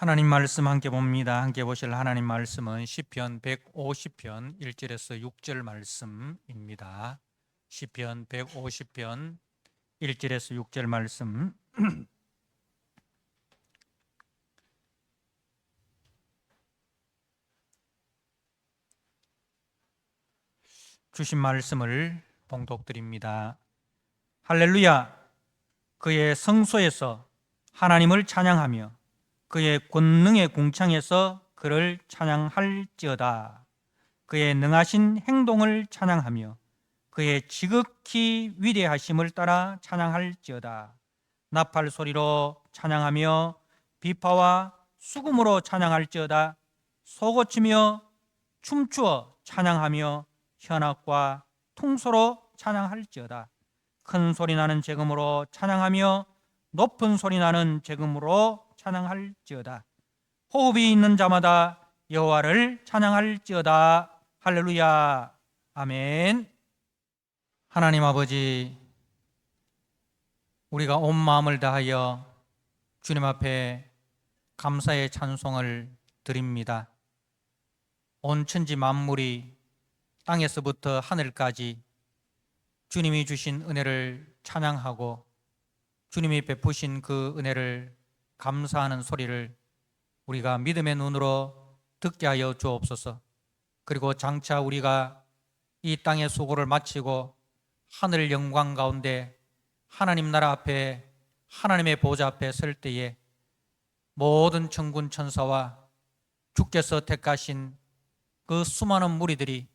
하나님 말씀 함께 봅니다. 함께 보실 하나님 말씀은 시편 150편 1절에서 6절 말씀입니다. 시편 150편 1절에서 6절 말씀. 주신 말씀을 봉독드립니다. 할렐루야. 그의 성소에서 하나님을 찬양하며 그의 권능의 궁창에서 그를 찬양할지어다. 그의 능하신 행동을 찬양하며 그의 지극히 위대하심을 따라 찬양할지어다. 나팔 소리로 찬양하며 비파와 수금으로 찬양할지어다. 소고치며 춤추어 찬양하며 현악과 통소로 찬양할지어다. 큰 소리 나는 재금으로 찬양하며 높은 소리 나는 재금으로 찬양할지어다. 호흡이 있는 자마다 여호와를 찬양할지어다. 할렐루야. 아멘. 하나님 아버지, 우리가 온 마음을 다하여 주님 앞에 감사의 찬송을 드립니다. 온 천지 만물이 땅에서부터 하늘까지 주님이 주신 은혜를 찬양하고 주님이 베푸신 그 은혜를 감사하는 소리를 우리가 믿음의 눈으로 듣게 하여 주옵소서. 그리고 장차 우리가 이 땅의 수고를 마치고 하늘 영광 가운데 하나님 나라 앞에 하나님의 보좌 앞에 설 때에 모든 천군 천사와 주께서 택하신 그 수많은 무리들이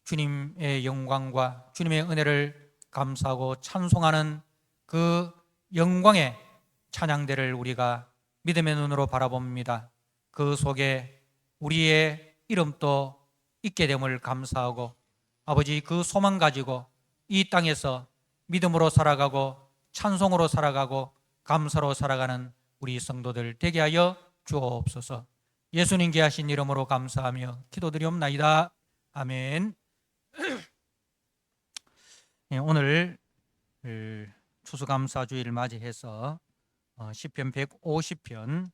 주님의 영광과 주님의 은혜를 감사하고 찬송하는 그 영광의 찬양대를 우리가 믿음의 눈으로 바라봅니다. 그 속에 우리의 이름도 있게 됨을 감사하고 아버지, 그 소망 가지고 이 땅에서 믿음으로 살아가고 찬송으로 살아가고 감사로 살아가는 우리 성도들 되게 하여 주옵소서. 예수님께 하신 이름으로 감사하며 기도드리옵나이다. 아멘. 오늘 추수감사주일을 맞이해서 시편 150편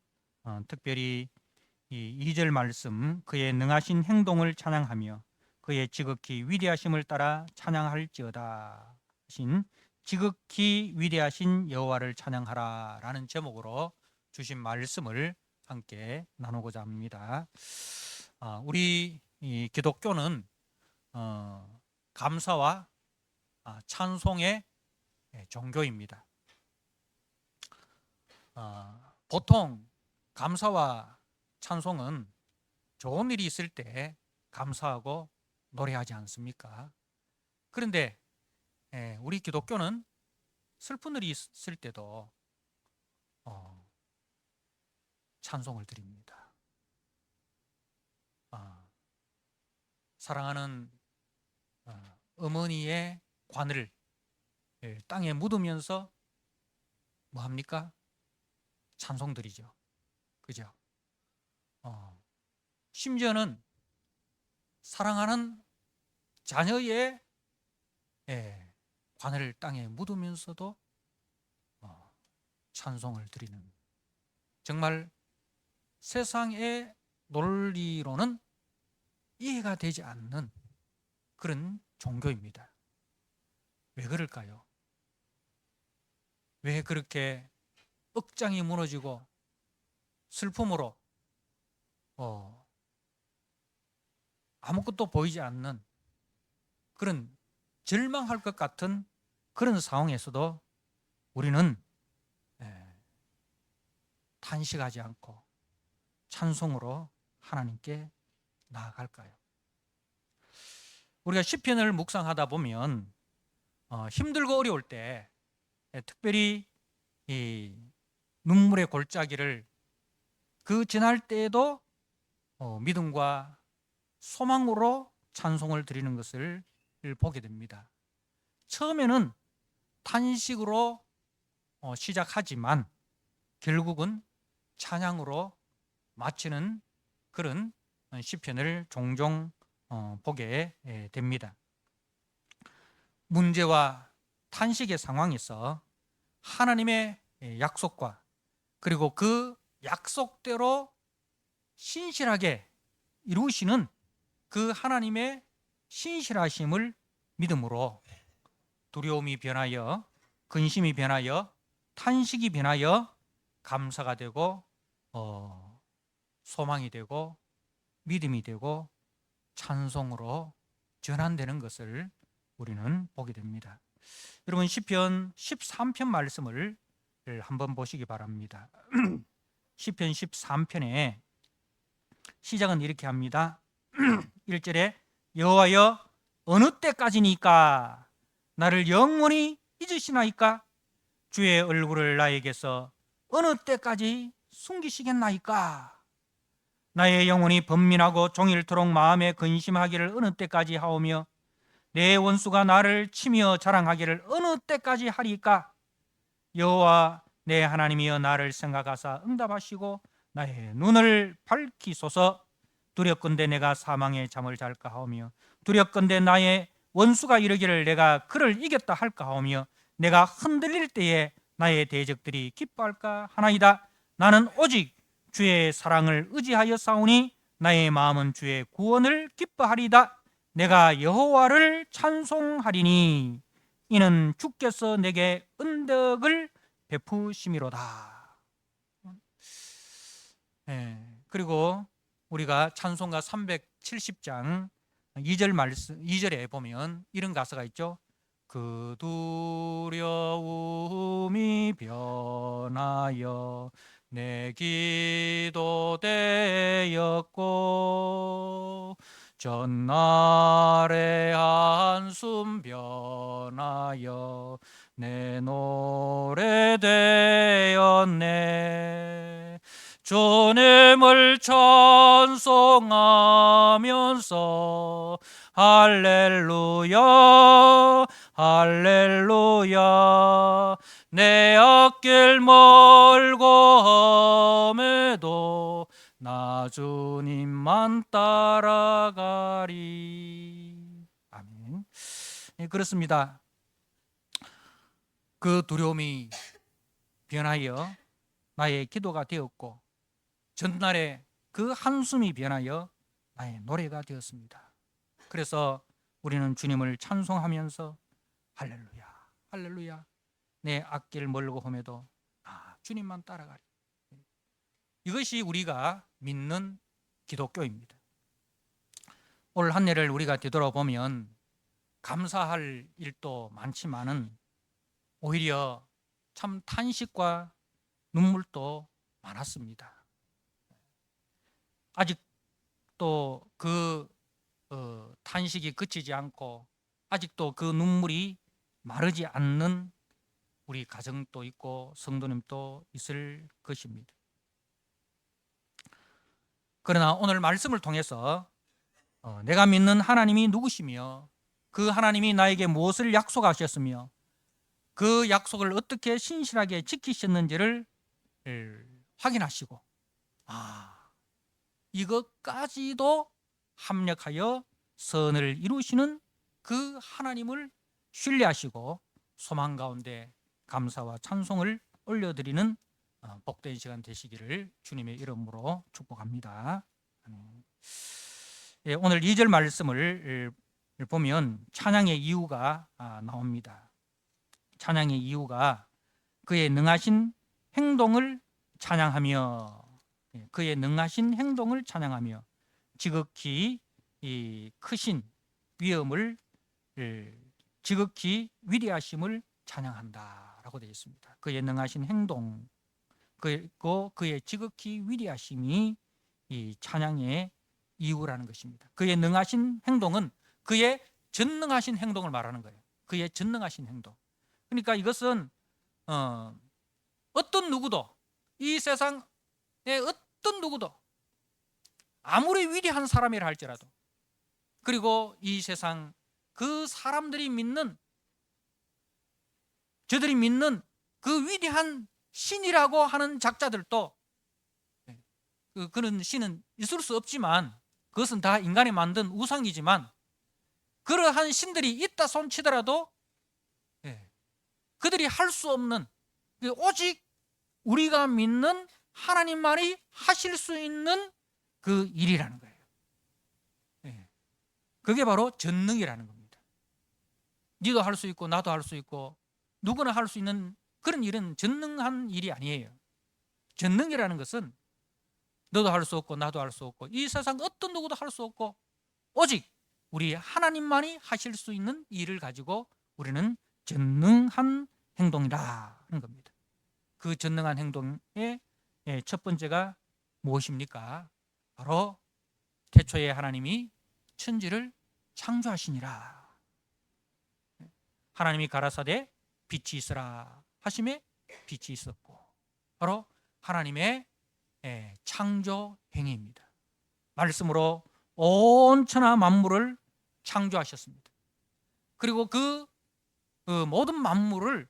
특별히 이 2절 말씀, 그의 능하신 행동을 찬양하며 그의 지극히 위대하심을 따라 찬양할지어다 하신 지극히 위대하신 여호와를 찬양하라 라는 제목으로 주신 말씀을 함께 나누고자 합니다. 우리 기독교는 감사와 찬송의 종교입니다. 보통 감사와 찬송은 좋은 일이 있을 때 감사하고 노래하지 않습니까? 그런데 우리 기독교는 슬픈 일이 있을 때도 찬송을 드립니다. 사랑하는 어머니의 관을 땅에 묻으면서 뭐 합니까? 찬송 드리죠. 그죠? 심지어는 사랑하는 자녀의 관을 땅에 묻으면서도 찬송을 드리는, 정말 세상의 논리로는 이해가 되지 않는 그런 종교입니다. 왜 그럴까요? 왜 그렇게 억장이 무너지고 슬픔으로 아무것도 보이지 않는 그런 절망할 것 같은 그런 상황에서도 우리는 탄식하지 않고 찬송으로 하나님께 나아갈까요? 우리가 시편을 묵상하다 보면 힘들고 어려울 때 특별히 이 눈물의 골짜기를 그 지날 때에도 믿음과 소망으로 찬송을 드리는 것을 보게 됩니다. 처음에는 탄식으로 시작하지만 결국은 찬양으로 마치는 그런 시편을 종종 보게 됩니다. 문제와 탄식의 상황에서 하나님의 약속과 그리고 그 약속대로 신실하게 이루시는 그 하나님의 신실하심을 믿음으로 두려움이 변하여 근심이 변하여 탄식이 변하여 감사가 되고 소망이 되고 믿음이 되고 찬송으로 전환되는 것을 우리는 보게 됩니다. 여러분 시편 13편 말씀을 한번 보시기 바랍니다. 시편 13편에 시작은 이렇게 합니다. 1절에 여호와여 어느 때까지니까 나를 영원히 잊으시나이까 주의 얼굴을 나에게서 어느 때까지 숨기시겠나이까 나의 영혼이 번민하고 종일토록 마음에 근심하기를 어느 때까지 하오며 내 원수가 나를 치며 자랑하기를 어느 때까지 하리까 여호와 내 하나님이여 나를 생각하사 응답하시고 나의 눈을 밝히소서 두렵건대 내가 사망의 잠을 잘까 하오며 두렵건대 나의 원수가 이르기를 내가 그를 이겼다 할까 하오며 내가 흔들릴 때에 나의 대적들이 기뻐할까 하나이다 나는 오직 주의 사랑을 의지하여 싸우니 나의 마음은 주의 구원을 기뻐하리다 내가 여호와를 찬송하리니 이는 주께서 내게 은덕을 베푸심이로다. 그리고 우리가 찬송가 370장 2절 말씀 2절에 보면 이런 가사가 있죠. 그 두려움이 변하여 내 기도 되었고 전날의 한숨 변하여 내 노래 되었네 주님을 찬송하면서 할렐루야 할렐루야 내 앞길 멀고 험해도 나 주님만 따라가리. 아멘. 그렇습니다. 그 두려움이 변하여 나의 기도가 되었고 전날에 그 한숨이 변하여 나의 노래가 되었습니다. 그래서 우리는 주님을 찬송하면서 할렐루야 할렐루야 내 앞길 멀고 험해도 주님만 따라가리. 이것이 우리가 믿는 기독교입니다. 올 한 해를 우리가 되돌아보면 감사할 일도 많지만은 오히려 참 탄식과 눈물도 많았습니다. 아직도 그 탄식이 그치지 않고 아직도 그 눈물이 마르지 않는 우리 가정도 있고 성도님도 있을 것입니다. 그러나 오늘 말씀을 통해서 내가 믿는 하나님이 누구시며 그 하나님이 나에게 무엇을 약속하셨으며 그 약속을 어떻게 신실하게 지키셨는지를 확인하시고 이것까지도 합력하여 선을 이루시는 그 하나님을 신뢰하시고 소망 가운데 감사와 찬송을 올려드리는 복된 시간 되시기를 주님의 이름으로 축복합니다. 오늘 2절 말씀을 보면 찬양의 이유가 나옵니다. 찬양의 이유가 그의 능하신 행동을 찬양하며 그의 능하신 행동을 찬양하며 지극히 크신 위엄을 지극히 위대하심을 찬양한다라고 되어 있습니다. 그의 능하신 행동 그리고 그의 지극히 위대하심이 이 찬양의 이유라는 것입니다. 그의 능하신 행동은 그의 전능하신 행동을 말하는 거예요. 그의 전능하신 행동. 그러니까 이것은 어떤 누구도 이 세상의 어떤 누구도 아무리 위대한 사람이라 할지라도 그리고 이 세상 그 사람들이 믿는 저들이 믿는 그 위대한 신이라고 하는 작자들도 그런 신은 있을 수 없지만 그것은 다 인간이 만든 우상이지만 그러한 신들이 있다 손치더라도 그들이 할 수 없는 오직 우리가 믿는 하나님만이 하실 수 있는 그 일이라는 거예요. 그게 바로 전능이라는 겁니다. 니도 할 수 있고 나도 할 수 있고 누구나 할 수 있는 그런 일은 전능한 일이 아니에요. 전능이라는 것은 너도 할 수 없고 나도 할 수 없고 이 세상 어떤 누구도 할 수 없고 오직 우리 하나님만이 하실 수 있는 일을 가지고 우리는 전능한 행동이라는 겁니다. 그 전능한 행동의 첫 번째가 무엇입니까? 바로 태초에 하나님이 천지를 창조하시니라. 하나님이 가라사대 빛이 있으라 하심에 빛이 있었고, 바로 하나님의 창조 행위입니다. 말씀으로 온 천하 만물을 창조하셨습니다. 그리고 그 모든 만물을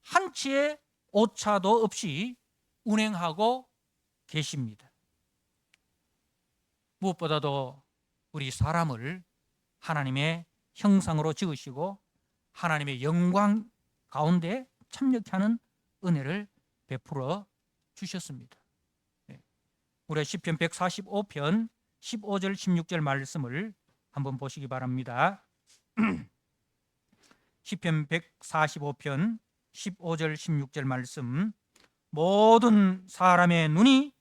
한치의 오차도 없이 운행하고 계십니다. 무엇보다도 우리 사람을 하나님의 형상으로 지으시고 하나님의 영광 가운데 참여케 하는 은혜를 베풀어 주셨습니다. 우리 시편 145편 15절 16절 말씀을 한번 보시기 바랍니다. 시편 145편 15절 16절 말씀. 모든 사람의 눈이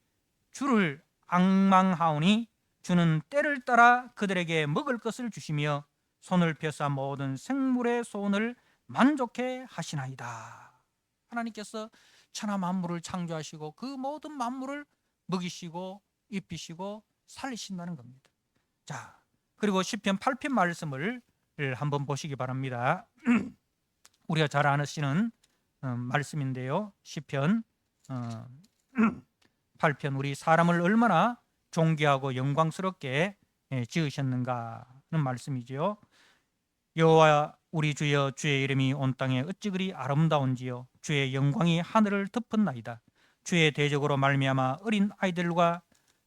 주를 앙망하오니 주는 때를 따라 그들에게 먹을 것을 주시며 손을 펴사 모든 생물의 소원을 만족해 하시나이다. 하나님께서 천하 만물을 창조하시고 그 모든 만물을 먹이시고 입히시고 살리신다는 겁니다. 자, 그리고 시편 8편 말씀을 한번 보시기 바랍니다. 우리가 잘 아시는 말씀인데요. 시편 8편 우리 사람을 얼마나 존귀하고 영광스럽게 지으셨는가 하는 말씀이지요. 여호와 우리 주여 주의 이름이 온 땅에 어찌 그리 아름다운지요. 주의 영광이 하늘을 덮었나이다. 주의 대적으로 말미암아 어린 아이들과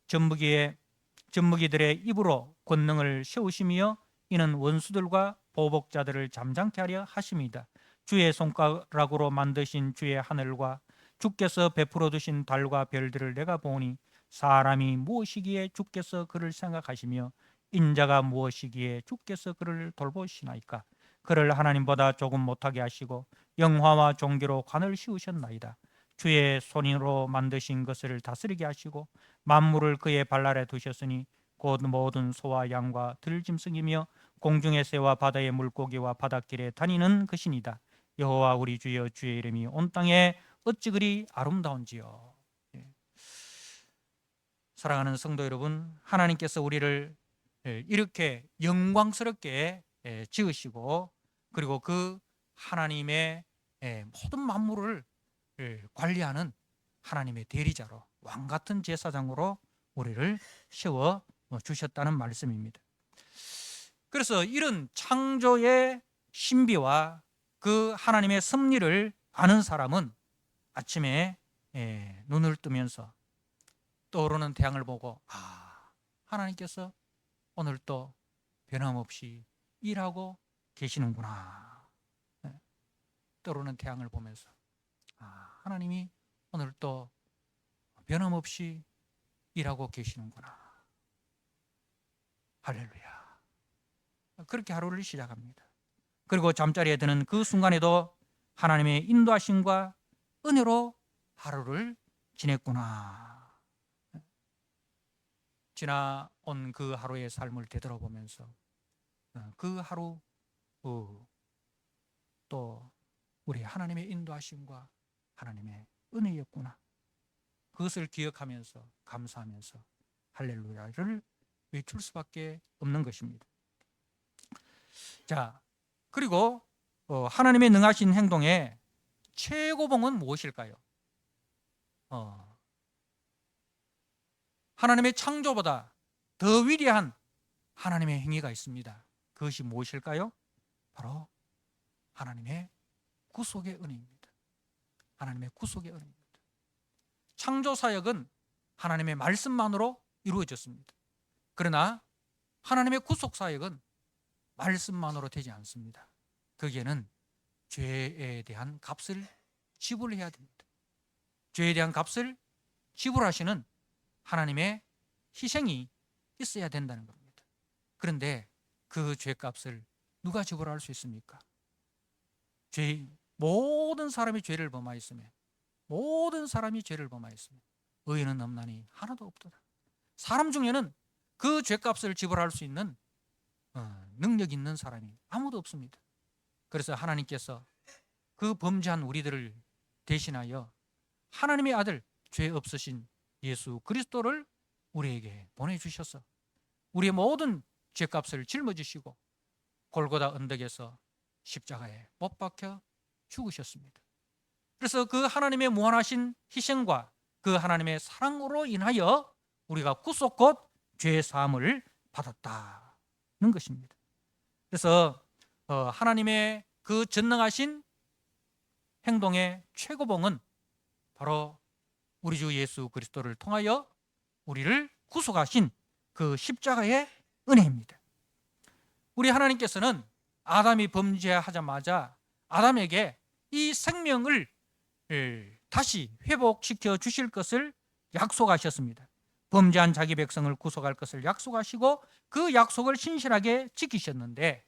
젖먹이들의 입으로 권능을 세우시며 이는 원수들과 보복자들을 잠잠케 하려 하심이다. 주의 손가락으로 만드신 주의 하늘과 주께서 베풀어 두신 달과 별들을 내가 보니 사람이 무엇이기에 주께서 그를 생각하시며 인자가 무엇이기에 주께서 그를 돌보시나이까. 그를 하나님보다 조금 못하게 하시고 영화와 종교로 관을 씌우셨나이다. 주의 손으로 만드신 것을 다스리게 하시고 만물을 그의 발 아래 두셨으니 곧 모든 소와 양과 들짐승이며 공중의 새와 바다의 물고기와 바닷길에 다니는 것이니이다. 여호와 우리 주여 주의 이름이 온 땅에 어찌 그리 아름다운지요. 사랑하는 성도 여러분, 하나님께서 우리를 이렇게 영광스럽게 지으시고 그리고 그 하나님의 모든 만물을 관리하는 하나님의 대리자로 왕같은 제사장으로 우리를 세워 주셨다는 말씀입니다. 그래서 이런 창조의 신비와 그 하나님의 섭리를 아는 사람은 아침에 눈을 뜨면서 떠오르는 태양을 보고 하나님께서 오늘 또 변함없이 일하고 계시는구나. 떠오르는 태양을 보면서 하나님이 오늘 또 변함없이 일하고 계시는구나. 할렐루야. 그렇게 하루를 시작합니다. 그리고 잠자리에 드는 그 순간에도 하나님의 인도하심과 은혜로 하루를 지냈구나. 지나온 그 하루의 삶을 되돌아보면서 그 하루 또 우리 하나님의 인도하심과 하나님의 은혜였구나. 그것을 기억하면서 감사하면서 할렐루야를 외칠 수밖에 없는 것입니다. 자, 그리고 하나님의 능하신 행동의 최고봉은 무엇일까요? 하나님의 창조보다 더 위대한 하나님의 행위가 있습니다. 그것이 무엇일까요? 바로 하나님의 구속의 은혜입니다. 하나님의 구속의 은혜입니다. 창조 사역은 하나님의 말씀만으로 이루어졌습니다. 그러나 하나님의 구속 사역은 말씀만으로 되지 않습니다. 거기에는 죄에 대한 값을 지불해야 됩니다. 죄에 대한 값을 지불하시는 하나님의 희생이 있어야 된다는 겁니다. 그런데 그 죄값을 누가 지불할 수 있습니까? 모든 사람이 죄를 범하였으며 모든 사람이 죄를 범하였으며 의인은 없나니 하나도 없도다. 사람 중에는 그 죄값을 지불할 수 있는 능력 있는 사람이 아무도 없습니다. 그래서 하나님께서 그 범죄한 우리들을 대신하여 하나님의 아들 죄 없으신 예수 그리스도를 우리에게 보내주셔서 우리의 모든 죄값을 짊어지시고 골고다 언덕에서 십자가에 못 박혀 죽으셨습니다. 그래서 그 하나님의 무한하신 희생과 그 하나님의 사랑으로 인하여 우리가 구속 곧 죄 사함을 받았다는 것입니다. 그래서 하나님의 그 전능하신 행동의 최고봉은 바로 우리 주 예수 그리스도를 통하여 우리를 구속하신 그 십자가의 은혜입니다. 우리 하나님께서는 아담이 범죄하자마자 아담에게 이 생명을 다시 회복시켜 주실 것을 약속하셨습니다. 범죄한 자기 백성을 구속할 것을 약속하시고 그 약속을 신실하게 지키셨는데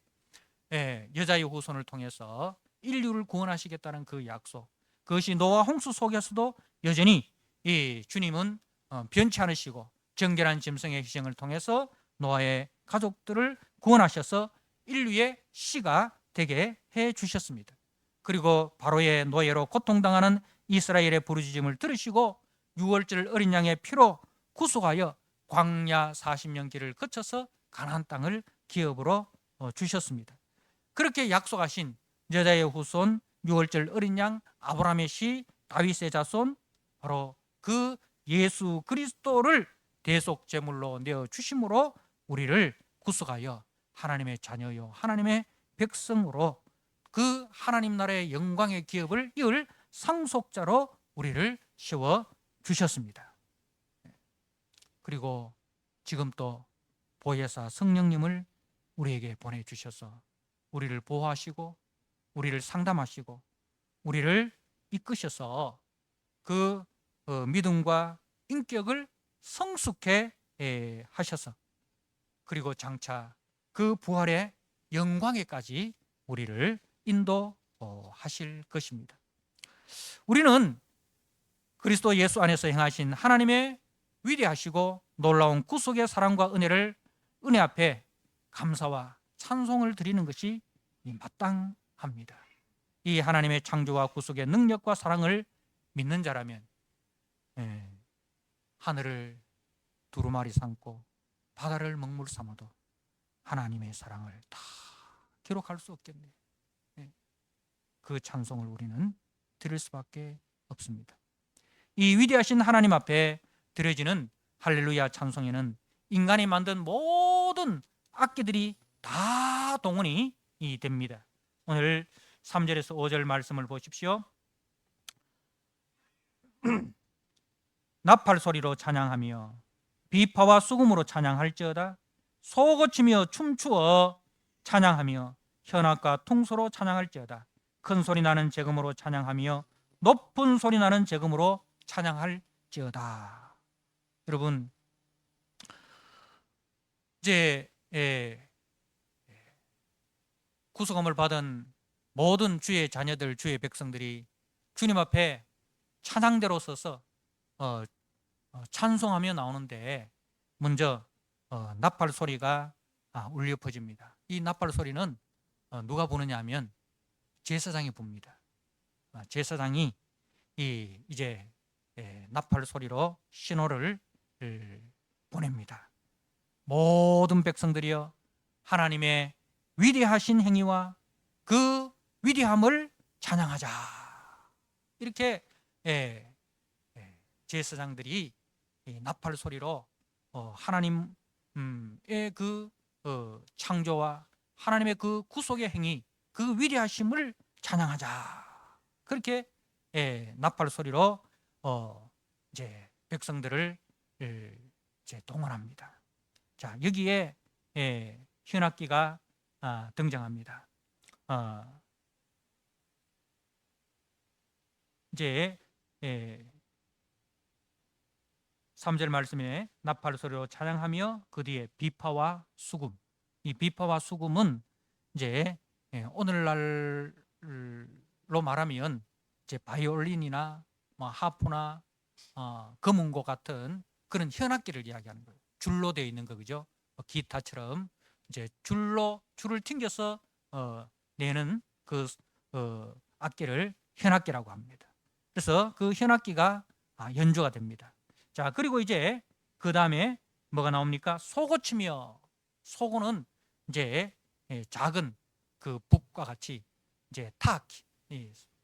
여자의 후손을 통해서 인류를 구원하시겠다는 그 약속, 그것이 노아 홍수 속에서도 여전히 이 주님은 변치 않으시고 정결한 짐승의 희생을 통해서 노아의 가족들을 구원하셔서 인류의 시가 되게 해 주셨습니다. 그리고 바로의 노예로 고통당하는 이스라엘의 부르짖음을 들으시고 6월절 어린 양의 피로 구속하여 광야 40년 길을 거쳐서 가나안 땅을 기업으로 주셨습니다. 그렇게 약속하신 여자의 후손 6월절 어린 양 아브라함의 씨 다윗의 자손 바로 그 예수 그리스도를 대속 제물로 내어 주심으로 우리를 구속하여 하나님의 자녀요 하나님의 백성으로 그 하나님 나라의 영광의 기업을 이을 상속자로 우리를 세워 주셨습니다. 그리고 지금 또 보혜사 성령님을 우리에게 보내주셔서 우리를 보호하시고 우리를 상담하시고 우리를 이끄셔서 그 믿음과 인격을 성숙해 하셔서 그리고 장차 그 부활의 영광에까지 우리를 인도하실 것입니다. 우리는 그리스도 예수 안에서 행하신 하나님의 위대하시고 놀라운 구속의 사랑과 은혜를 은혜 앞에 감사와 찬송을 드리는 것이 마땅합니다. 이 하나님의 창조와 구속의 능력과 사랑을 믿는 자라면 하늘을 두루마리 삼고 바다를 먹물 삼아도 하나님의 사랑을 다 기록할 수 없겠네요. 그 찬송을 우리는 드릴 수밖에 없습니다. 이 위대하신 하나님 앞에 드려지는 할렐루야 찬송에는 인간이 만든 모든 악기들이 다 동원이 됩니다. 오늘 3절에서 5절 말씀을 보십시오. 나팔 소리로 찬양하며 비파와 수금으로 찬양할지어다. 소고치며 춤추어 찬양하며 현악과 통소로 찬양할지어다. 큰 소리 나는 재금으로 찬양하며 높은 소리 나는 재금으로 찬양할지어다. 여러분, 이제 구속함을 받은 모든 주의 자녀들, 주의 백성들이 주님 앞에 찬양대로 서서 찬송하며 나오는데 먼저 나팔 소리가 울려 퍼집니다. 이 나팔 소리는 누가 부느냐 하면 제사장이 붑니다. 제사장이 이제 나팔 소리로 신호를 보냅니다. 모든 백성들이여 하나님의 위대하신 행위와 그 위대함을 찬양하자. 이렇게 제사장들이 나팔 소리로 하나님의 그 창조와 하나님의 그 구속의 행위, 그 위대하심을 찬양하자. 그렇게 나팔 소리로 이제 백성들을 이제 동원합니다. 자, 여기에 현악기가 등장합니다. 이제 3절 말씀에 나팔 소리로 찬양하며 그 뒤에 비파와 수금. 이 비파와 수금은 이제 오늘날로 말하면 이제 바이올린이나 뭐 하프나 금은고 같은 그런 현악기를 이야기하는 거예요. 줄로 되어 있는 거, 그죠? 기타처럼 이제 줄을 튕겨서 내는 그 악기를 현악기라고 합니다. 그래서 그 현악기가 연주가 됩니다. 자, 그리고 이제 그 다음에 뭐가 나옵니까? 소고치며. 소고는 이제 작은 그 북과 같이 이제 타악기,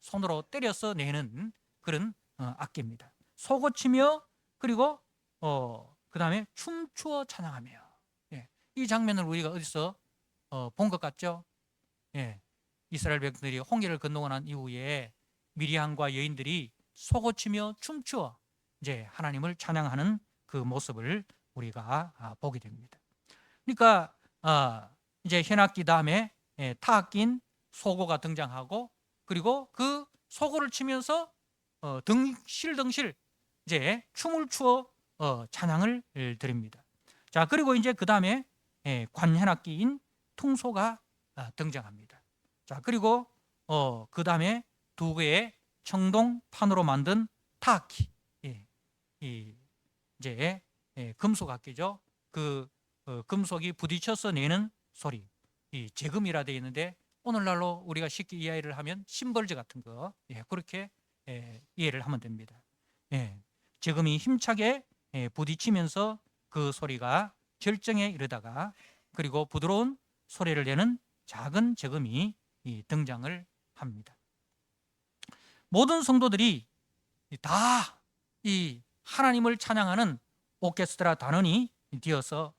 손으로 때려서 내는 그런 악기입니다. 소고치며, 그리고 그 다음에 춤추어 찬양하며. 이 장면을 우리가 어디서 본 것 같죠? 이스라엘 백성들이 홍해를 건너고 난 이후에 미리암과 여인들이 소고치며 춤추어 이제 하나님을 찬양하는 그 모습을 우리가 보게 됩니다. 그러니까 이제 현악기 다음에 타악기인 소고가 등장하고, 그리고 그 소고를 치면서 덩실덩실 이제 춤을 추어 찬양을 드립니다. 자, 그리고 이제 그 다음에 관현악기인 퉁소가 등장합니다. 자, 그리고 그 다음에 두 개의 청동판으로 만든 타악기, 이제 금속 악기죠. 그 금속이 부딪혀서 내는 소리, 이 재금이라 되어 있는데 오늘날로 우리가 쉽게 이해를 하면 심벌즈 같은 거, 그렇게 이해를 하면 됩니다. 재금이 힘차게 부딪히면서 그 소리가 절정에 이르다가, 그리고 부드러운 소리를 내는 작은 재금이 등장을 합니다. 모든 성도들이 다 이 하나님을 찬양하는 오케스트라 단원이 되어서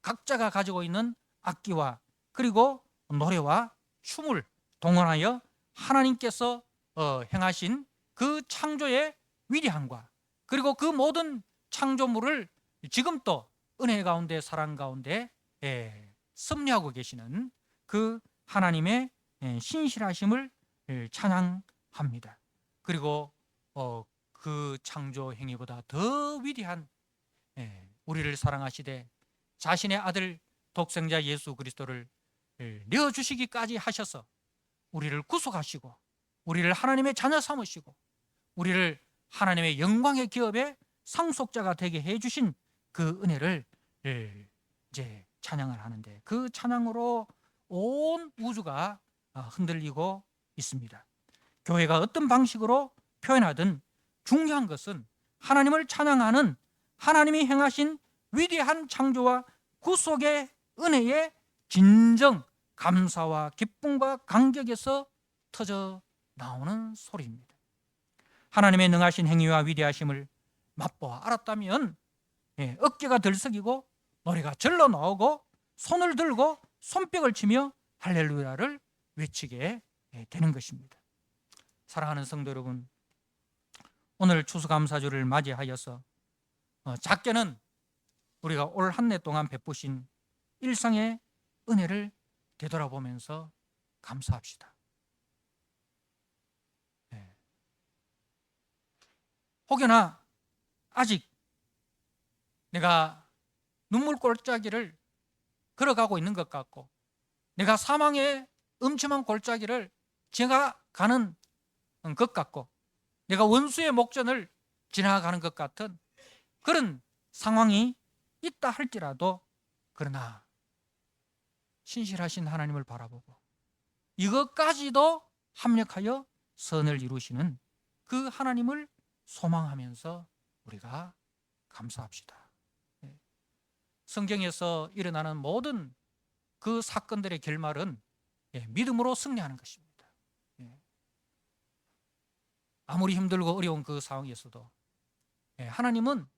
각자가 가지고 있는 악기와 그리고 노래와 춤을 동원하여 하나님께서 행하신 그 창조의 위대함과, 그리고 그 모든 창조물을 지금 또 은혜 가운데 사랑 가운데 섭리하고 계시는 그 하나님의 신실하심을 찬양합니다. 그리고 그 창조 행위보다 더 위대한 우리를 사랑하시되 자신의 아들 독생자 예수 그리스도를 내어주시기까지 하셔서 우리를 구속하시고 우리를 하나님의 자녀 삼으시고 우리를 하나님의 영광의 기업의 상속자가 되게 해주신 그 은혜를 이제 찬양을 하는데, 그 찬양으로 온 우주가 흔들리고 있습니다. 교회가 어떤 방식으로 표현하든 중요한 것은 하나님을 찬양하는 하나님이 행하신 위대한 창조와 구속의 은혜의 진정 감사와 기쁨과 감격에서 터져 나오는 소리입니다. 하나님의 능하신 행위와 위대하심을 맛보아 알았다면 어깨가 들썩이고 노래가 절로 나오고 손을 들고 손뼉을 치며 할렐루야를 외치게 되는 것입니다. 사랑하는 성도 여러분, 오늘 추수감사주를 맞이하여서 작게는 우리가 올 한 해 동안 베푸신 일상의 은혜를 되돌아보면서 감사합시다. 혹여나 아직 내가 눈물 골짜기를 걸어가고 있는 것 같고, 내가 사망의 음침한 골짜기를 지나가는 것 같고, 내가 원수의 목전을 지나가는 것 같은 그런 상황이 있다 할지라도, 그러나 신실하신 하나님을 바라보고 이것까지도 합력하여 선을 이루시는 그 하나님을 소망하면서 우리가 감사합시다. 성경에서 일어나는 모든 그 사건들의 결말은 믿음으로 승리하는 것입니다. 아무리 힘들고 어려운 그 상황에서도 하나님은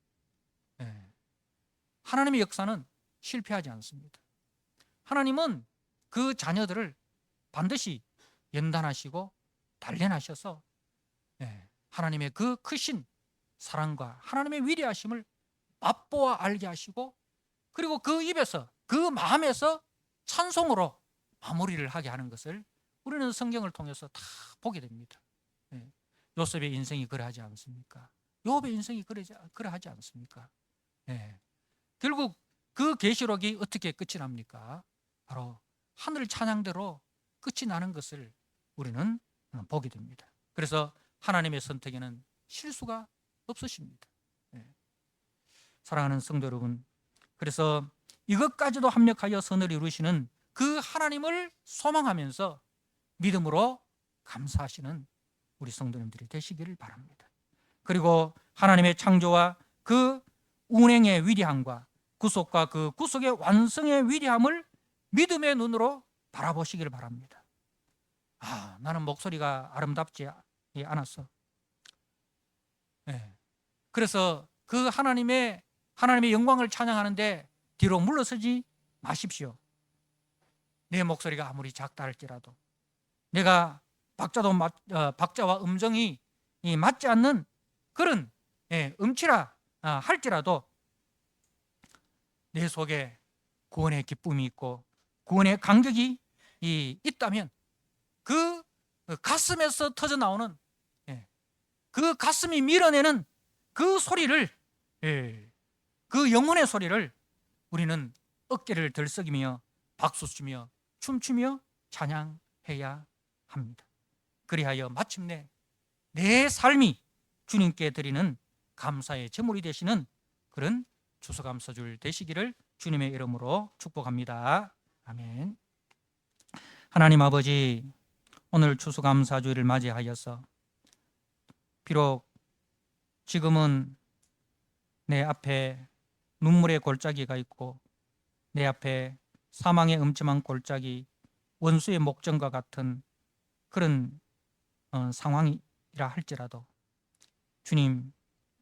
하나님의 역사는 실패하지 않습니다. 하나님은 그 자녀들을 반드시 연단하시고 단련하셔서 하나님의 그 크신 사랑과 하나님의 위대하심을 맛보아 알게 하시고, 그리고 그 입에서 그 마음에서 찬송으로 마무리를 하게 하는 것을 우리는 성경을 통해서 다 보게 됩니다. 요셉의 인생이 그러하지 않습니까? 욥의 인생이 그러하지 않습니까? 예. 결국 그 계시록이 어떻게 끝이 납니까? 바로 하늘 찬양대로 끝이 나는 것을 우리는 보게 됩니다. 그래서 하나님의 선택에는 실수가 없으십니다. 예. 사랑하는 성도 여러분, 그래서 이것까지도 합력하여 선을 이루시는 그 하나님을 소망하면서 믿음으로 감사하시는 우리 성도님들이 되시기를 바랍니다. 그리고 하나님의 창조와 그 운행의 위대함과 구속과 그 구속의 완성의 위대함을 믿음의 눈으로 바라보시기를 바랍니다. 나는 목소리가 아름답지 않았어. 네. 그래서 그 하나님의 영광을 찬양하는데 뒤로 물러서지 마십시오. 내 목소리가 아무리 작다 할지라도, 내가 박자와 음정이 맞지 않는 그런 음치라 할지라도 내 속에 구원의 기쁨이 있고 구원의 감격이 있다면 그 가슴에서 터져 나오는 그 가슴이 밀어내는 그 소리를, 그 영혼의 소리를 우리는 어깨를 들썩이며 박수치며 춤추며 찬양해야 합니다. 그리하여 마침내 내 삶이 주님께 드리는 감사의 제물이 되시는 그런 추수감사주일 되시기를 주님의 이름으로 축복합니다. 아멘. 하나님 아버지, 오늘 추수감사주일을 맞이하여서 비록 지금은 내 앞에 눈물의 골짜기가 있고 내 앞에 사망의 음침한 골짜기, 원수의 목전과 같은 그런 상황이라 할지라도 주님,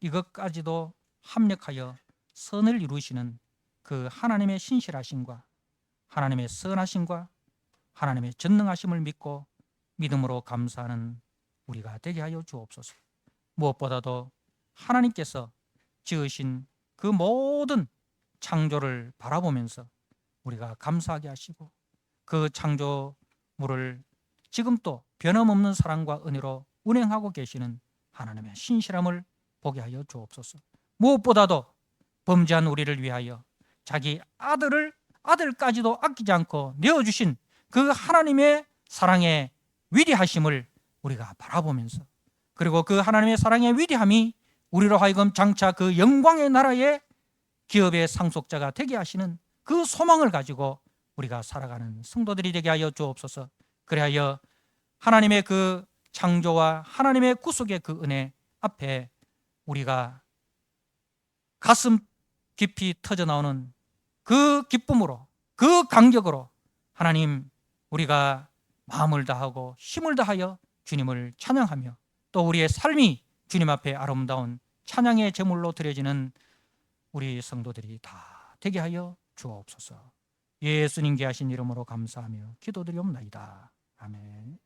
이것까지도 합력하여 선을 이루시는 그 하나님의 신실하심과 하나님의 선하심과 하나님의 전능하심을 믿고 믿음으로 감사하는 우리가 되게 하여 주옵소서. 무엇보다도 하나님께서 지으신 그 모든 창조를 바라보면서 우리가 감사하게 하시고 그 창조물을 지금 또 변함없는 사랑과 은혜로 운행하고 계시는 하나님의 신실함을 보게 하여 주옵소서. 무엇보다도 범죄한 우리를 위하여 자기 아들까지도 아끼지 않고 내어주신 그 하나님의 사랑의 위대하심을 우리가 바라보면서, 그리고 그 하나님의 사랑의 위대함이 우리로 하여금 장차 그 영광의 나라의 기업의 상속자가 되게 하시는 그 소망을 가지고 우리가 살아가는 성도들이 되게 하여 주옵소서. 그리하여 하나님의 그 창조와 하나님의 구속의 그 은혜 앞에 우리가 가슴 깊이 터져 나오는 그 기쁨으로, 그 감격으로 하나님, 우리가 마음을 다하고 힘을 다하여 주님을 찬양하며 또 우리의 삶이 주님 앞에 아름다운 찬양의 제물로 드려지는 우리 성도들이 다 되게 하여 주옵소서. 예수님께 하신 이름으로 감사하며 기도드리옵나이다. 아멘.